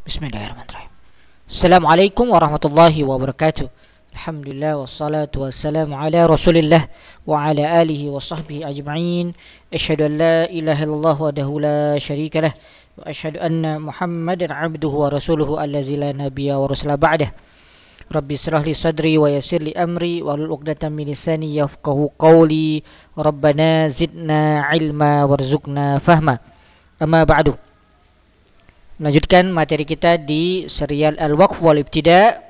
Bismillahirrahmanirrahim. Assalamualaikum warahmatullahi wabarakatuh. Alhamdulillah wassalatu wassalamu ala Rasulillah wa ala alihi wa sahbihi ajma'in. Asyhadu an la ilaha illallah wahdahu la syarika lah wa asyhadu anna Muhammadan abduhu wa rasuluhu allazi la nabiyya wa rasula ba'dah. Rabbi israh li sadri wa yassir li amri wahlul 'uqdatam min lisani yafqahu qawli. Rabbana zidna ilma warzuqna fahma. Amma ba'du. Melanjutkan materi kita di serial Al-Waqf wal Ibtida.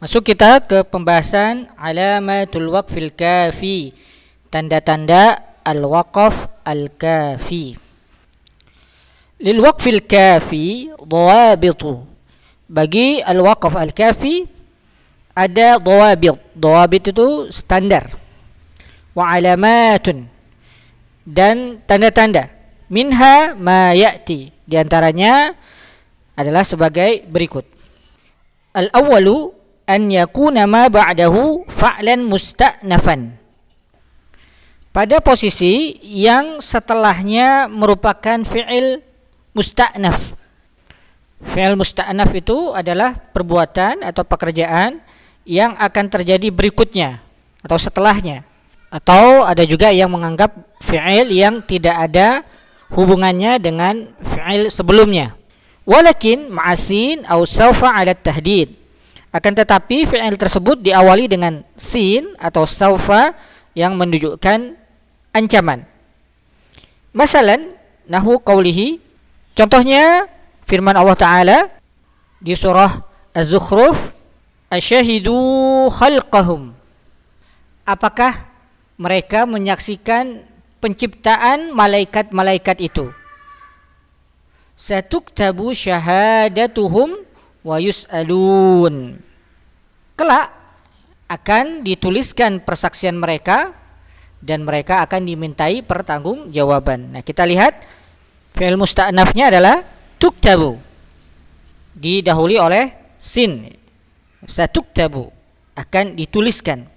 Masuk kita ke pembahasan Alamatul Waqfil Kafi, tanda-tanda Al-Waqf Al-Kafi. Lil Waqfil Kafi dhawabitu. Bagi Al-Waqf Al-Kafi ada dhawabit. Dhawabit itu standar. Wa alamatun, dan tanda-tanda. Minha ma ya'ti, di antaranya adalah sebagai berikut. Al-awwalu an yakuna ma ba'dahu fa'lan musta'nafan. Pada posisi yang setelahnya merupakan fi'il musta'naf. Fi'il musta'naf itu adalah perbuatan atau pekerjaan yang akan terjadi berikutnya atau setelahnya. Atau ada juga yang menganggap fi'il yang tidak ada hubungannya dengan fi'il sebelumnya. Walakin ma'asin aw sawfa 'ala tahdid. Akan tetapi fi'il tersebut diawali dengan sin atau sawfa yang menunjukkan ancaman. Masalan nahu qawlihi, contohnya firman Allah Ta'ala di surah Az-Zukhruf, asyahidu khalqahum. Apakah mereka menyaksikan penciptaan malaikat-malaikat itu? Satuktabu syahadatuhum wa yus'alun. Kelak akan dituliskan persaksian mereka dan mereka akan dimintai pertanggungjawaban. Nah, kita lihat fi'il musta'nafnya adalah tuktabu, didahului oleh sin. Satuktabu, akan dituliskan.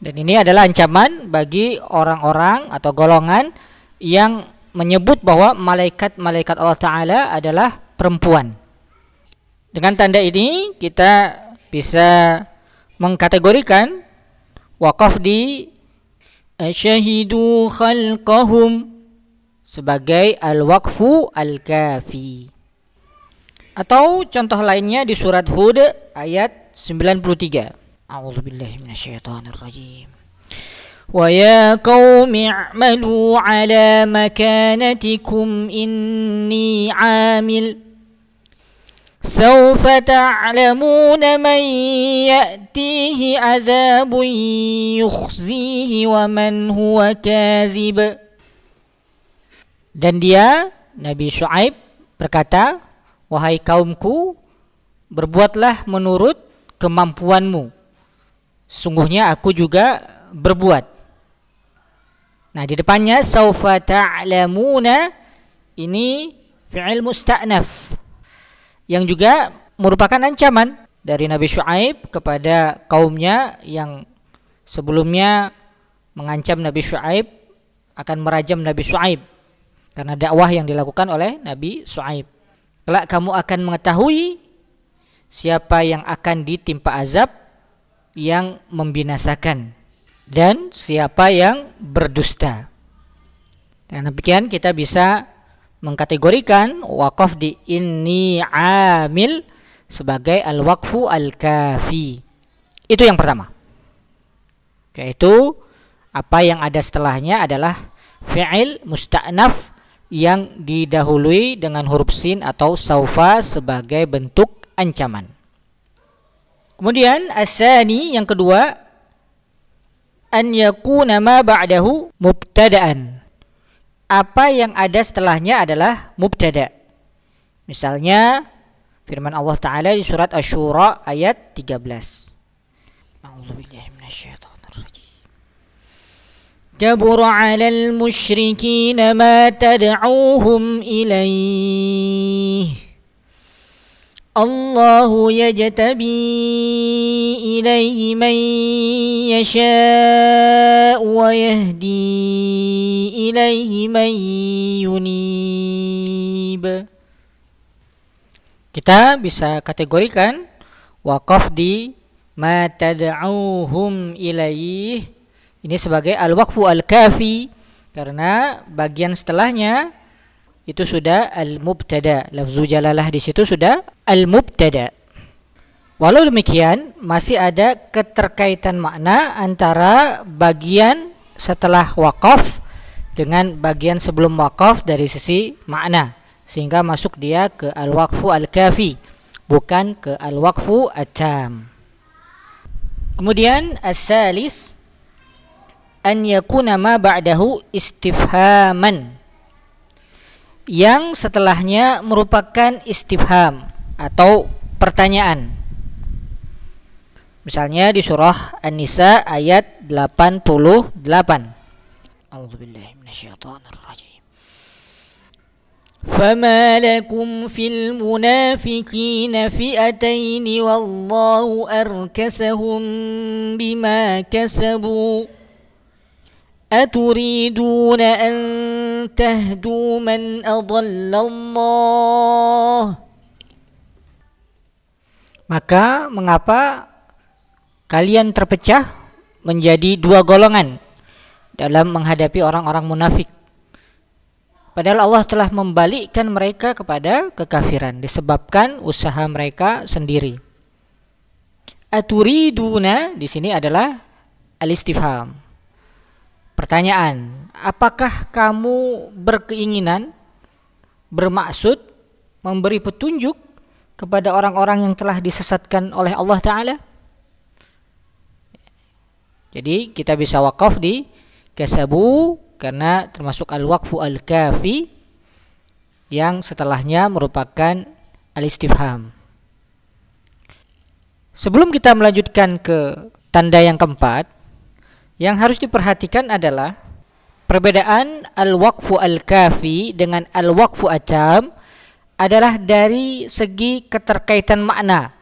Dan ini adalah ancaman bagi orang-orang atau golongan yang menyebut bahwa malaikat-malaikat Allah Ta'ala adalah perempuan. Dengan tanda ini kita bisa mengkategorikan waqaf di asyahidu khalqahum sebagai al-waqfu al-kafi. Atau contoh lainnya di surat Hud ayat 93. A'udzubillahi minasyaitonirrajim. Wa ya qaumi i'malu ala makanatikum inni 'amil sawfa ta'lamuna man ya'tihi 'adzabun yukhzihi wa man huwa kadzib. Dan dia, Nabi Syuaib, berkata, wahai kaumku, berbuatlah menurut kemampuanmu. Sungguhnya aku juga berbuat. Nah, di depannya saufa ta'lamuna ini fi'il musta'naf yang juga merupakan ancaman dari Nabi Syuaib kepada kaumnya yang sebelumnya mengancam Nabi Syuaib akan merajam Nabi Syuaib karena dakwah yang dilakukan oleh Nabi Syuaib. Kelak kamu akan mengetahui siapa yang akan ditimpa azab yang membinasakan dan siapa yang berdusta. Dan demikian kita bisa mengkategorikan waqaf di inni amil sebagai al-waqfu al-kafi. Itu yang pertama. Yaitu apa yang ada setelahnya adalah fi'il musta'naf yang didahului dengan huruf sin atau saufa sebagai bentuk ancaman. Kemudian as-tsani, yang kedua, an yakuna ma ba'dahu mubtada'an. Apa yang ada setelahnya adalah mubtada'. Misalnya firman Allah Ta'ala di surat Asy-Syura ayat 13. A'udzubillahi minasyaitonirrajim. Kabura 'alal musyrikin ma tad'uuhum ilaih. Allahu yajtabi ilaihi man yasha' wa yahdi ilaihi man yunib. Kita bisa kategorikan wakaf di ma tad'uhum ilaih ini sebagai al-waqfu al-kafi, karena bagian setelahnya itu sudah al-mubtada. Lafzu jalalah di situ sudah al-mubtada. Walau demikian, masih ada keterkaitan makna antara bagian setelah wakaf dengan bagian sebelum wakaf dari sisi makna, sehingga masuk dia ke al-waqfu al-kafi, bukan ke al-waqfu at-tam. Kemudian as-salis an yakuna ma ba'dahu istifhaman, yang setelahnya merupakan istifham atau pertanyaan. Misalnya di surah An-Nisa ayat 88. A'udzubillahi minasyaitonir rajim. فما لكم في المنافقين فئتين والله أركسهم بما كسبوا أتريدون أن تهدوا من أضل الله. Maka mengapa kalian terpecah menjadi dua golongan dalam menghadapi orang-orang munafik? Padahal Allah telah membalikkan mereka kepada kekafiran disebabkan usaha mereka sendiri. Aturiduna di sini adalah al-istifham. Pertanyaan, apakah kamu berkeinginan, bermaksud memberi petunjuk kepada orang-orang yang telah disesatkan oleh Allah Ta'ala? Jadi kita bisa wakaf di kasabu karena termasuk al-waqfu al-kafi yang setelahnya merupakan al-istifham. Sebelum kita melanjutkan ke tanda yang keempat, yang harus diperhatikan adalah perbedaan al-waqfu al-kafi dengan al-waqfu at-tam adalah dari segi keterkaitan makna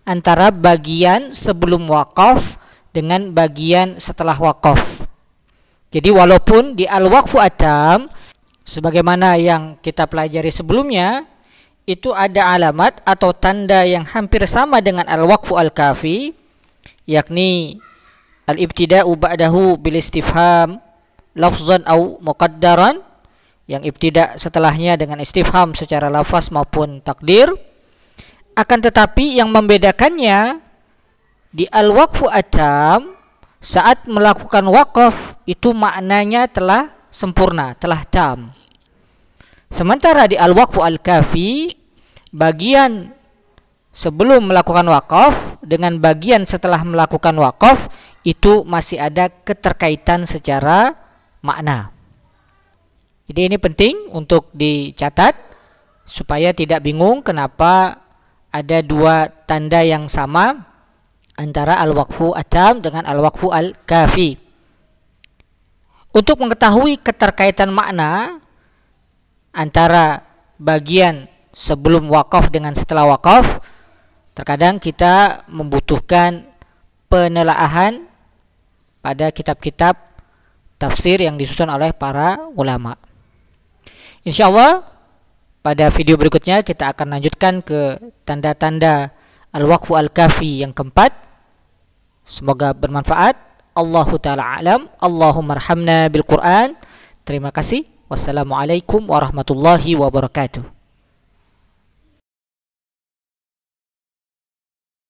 antara bagian sebelum wakaf dengan bagian setelah wakaf. Jadi walaupun di al-waqfu at-tam sebagaimana yang kita pelajari sebelumnya itu ada alamat atau tanda yang hampir sama dengan al-waqfu al-kafi, yakni al-ibtida'u ba'dahu bil istifham lafzan au muqaddaran, yang ibtida' setelahnya dengan istifham secara lafaz maupun takdir. Akan tetapi yang membedakannya di al-waqfu at-tam, saat melakukan wakaf itu maknanya telah sempurna, telah tam. Sementara di al-waqfu al-kafi, bagian sebelum melakukan wakaf dengan bagian setelah melakukan wakaf itu masih ada keterkaitan secara makna. Jadi ini penting untuk dicatat supaya tidak bingung kenapa ada dua tanda yang sama antara al-waqfu at-tam dengan al-waqfu al-kafi. Untuk mengetahui keterkaitan makna antara bagian sebelum wakaf dengan setelah wakaf, terkadang kita membutuhkan penelaahan pada kitab-kitab tafsir yang disusun oleh para ulama. Insyaallah pada video berikutnya kita akan lanjutkan ke tanda-tanda al-waqfu al-kafi yang keempat. Semoga bermanfaat. Allahu ta'ala alam. Allahumma arhamna bil Qur'an. Terima kasih. Wassalamualaikum warahmatullahi wabarakatuh.